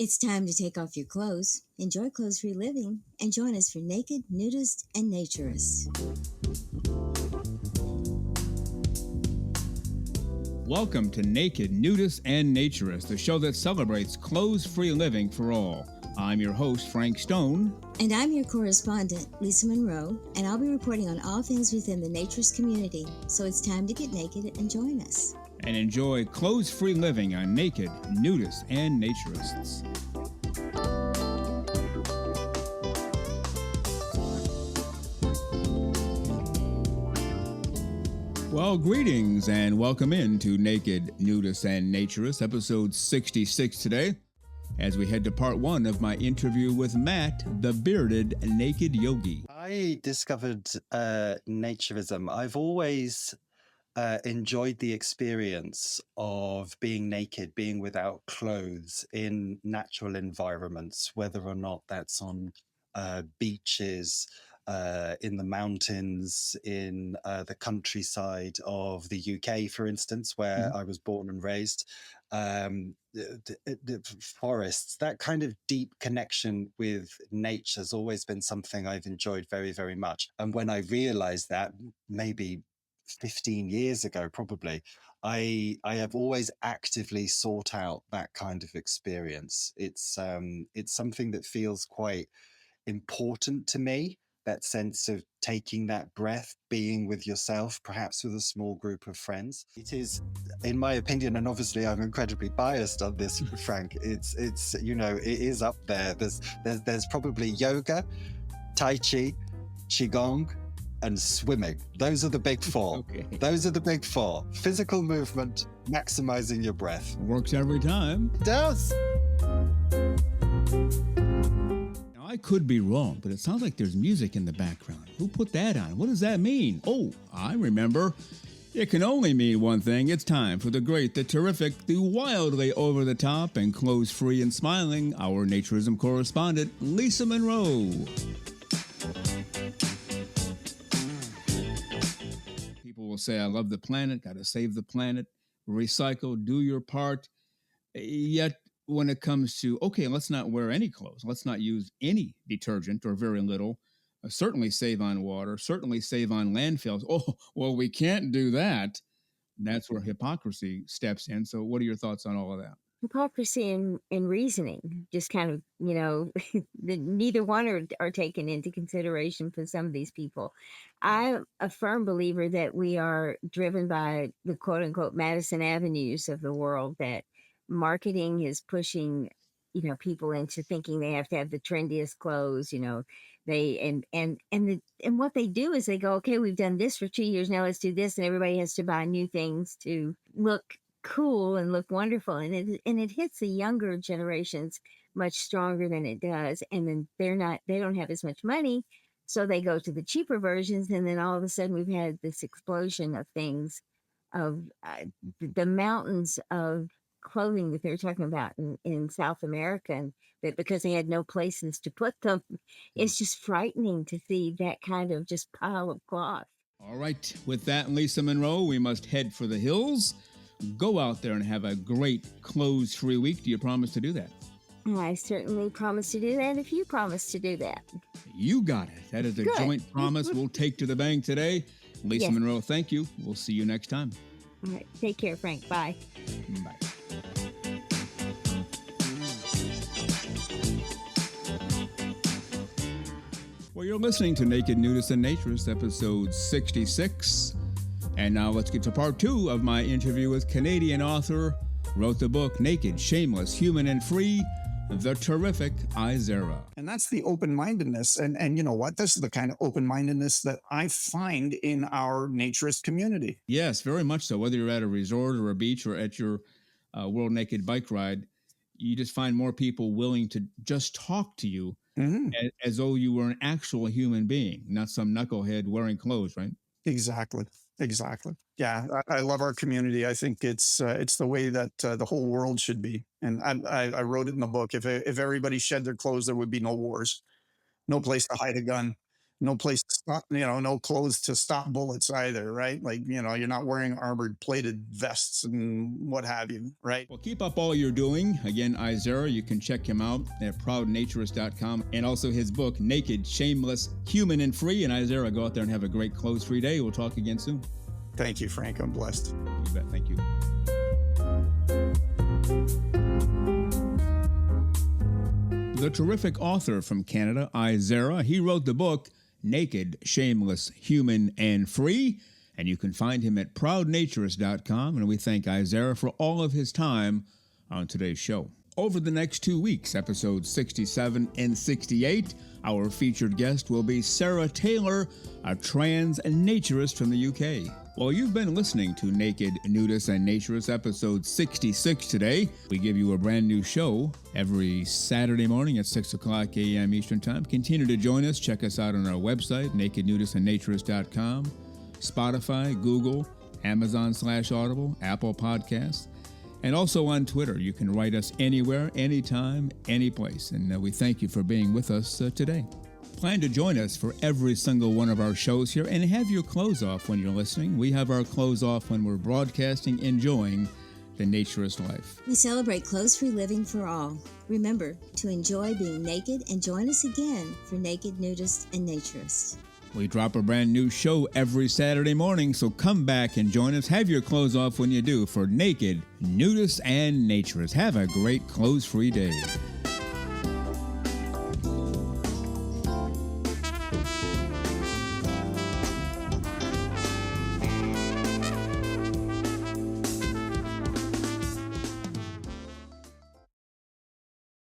It's time to take off your clothes, enjoy clothes-free living, and join us for Naked, Nudists, and Naturists. Welcome to Naked, Nudists, and Naturists, the show that celebrates clothes-free living for all. I'm your host, Frank Stone. And I'm your correspondent, Lisa Monroe, and I'll be reporting on all things within the naturist community. So it's time to get naked and join us. And enjoy clothes-free living on Naked, Nudists, and Naturists. Well, greetings and welcome into Naked, Nudists, and Naturists, episode 66 today, as we head to part one of my interview with Matt, the bearded naked yogi. I discovered naturism. I've always enjoyed the experience of being naked, being without clothes in natural environments, whether or not that's on beaches, in the mountains, in the countryside of the UK, for instance, where I was born and raised, the forests. That kind of deep connection with nature has always been something I've enjoyed very, very much. And when I realized that, maybe 15 years ago, probably, I have always actively sought out that kind of experience. It's something that feels quite important to me, that sense of taking that breath, being with yourself, perhaps with a small group of friends. It is, in my opinion, and obviously I'm incredibly biased on this, Frank, it's you know, it is up there. There's probably yoga, Tai Chi, Qigong, and swimming. Those are the big four. Okay. Those are the big four. Physical movement, maximizing your breath. Works every time. It does. I could be wrong, but it sounds like there's music in the background. Who put that on? What does that mean? Oh, I remember. It can only mean one thing. It's time for the great, the terrific, the wildly over-the-top and clothes-free and smiling, our naturism correspondent, Lisa Monroe. People will say, I love the planet, got to save the planet, recycle, do your part. Yet, when it comes to, okay, let's not wear any clothes, let's not use any detergent or very little, certainly save on water, certainly save on landfills. Oh, well, we can't do that. That's where hypocrisy steps in. So what are your thoughts on all of that? Hypocrisy and reasoning, just kind of, you know, neither one are taken into consideration for some of these people. I'm a firm believer that we are driven by the quote unquote Madison Avenues of the world, that marketing is pushing, you know, people into thinking they have to have the trendiest clothes, you know, and what they do is they go, okay, we've done this for 2 years, now let's do this. And everybody has to buy new things to look cool and look wonderful. And it hits the younger generations much stronger than it does. And then they don't have as much money. So they go to the cheaper versions. And then all of a sudden we've had this explosion of things, of the mountains of clothing that they were talking about in South America, and that because they had no places to put them, it's just frightening to see that kind of just pile of cloth. All right. With that, Lisa Monroe, we must head for the hills. Go out there and have a great clothes-free week. Do you promise to do that? I certainly promise to do that if you promise to do that. You got it. That is a joint promise we'll take to the bank today. Lisa Monroe, thank you. We'll see you next time. All right. Take care, Frank. Bye. Bye. Well, you're listening to Naked, Nudists, and Naturists, episode 66. And now let's get to part two of my interview with Canadian author, wrote the book Naked, Shameless, Human, and Free, the terrific IZAERA. And that's the open-mindedness. And you know what? This is the kind of open-mindedness that I find in our naturist community. Yes, very much so. Whether you're at a resort or a beach or at your World Naked bike ride, you just find more people willing to just talk to you as though you were an actual human being, not some knucklehead wearing clothes, right? Exactly. Yeah, I love our community. I think it's the way that the whole world should be. And I wrote it in the book. If everybody shed their clothes, there would be no wars, no place to hide a gun. no place to stop, no clothes to stop bullets either, right? Like, you're not wearing armored plated vests and what have you, right? Well, keep up all you're doing. Again, IZAERA, you can check him out at proudnaturist.com, and also his book, Naked, Shameless, Human, and Free. And IZAERA, go out there and have a great clothes-free day. We'll talk again soon. Thank you, Frank. I'm blessed. You bet. Thank you. The terrific author from Canada, IZAERA, he wrote the book, Naked, Shameless, Human, and Free, and you can find him at proudnaturist.com, and we thank IZAERA for all of his time on today's show. Over the next 2 weeks, episodes 67 and 68, our featured guest will be Sarah Taylor, a trans naturist from the UK. Well, you've been listening to Naked, Nudists, and Naturists, episode 66 today. We give you a brand new show every Saturday morning at 6 o'clock a.m. Eastern Time. Continue to join us. Check us out on our website, nakednudistandnaturist.com, Spotify, Google, Amazon/Audible, Apple Podcasts, and also on Twitter. You can write us anywhere, anytime, any place. And we thank you for being with us today. Plan to join us for every single one of our shows here and have your clothes off when you're listening. We have our clothes off when we're broadcasting, enjoying the naturist life. We celebrate clothes-free living for all. Remember to enjoy being naked and join us again for Naked, Nudist, and Naturist. We drop a brand new show every Saturday morning, so come back and join us. Have your clothes off when you do for Naked, Nudists, and Naturists. Have a great clothes-free day.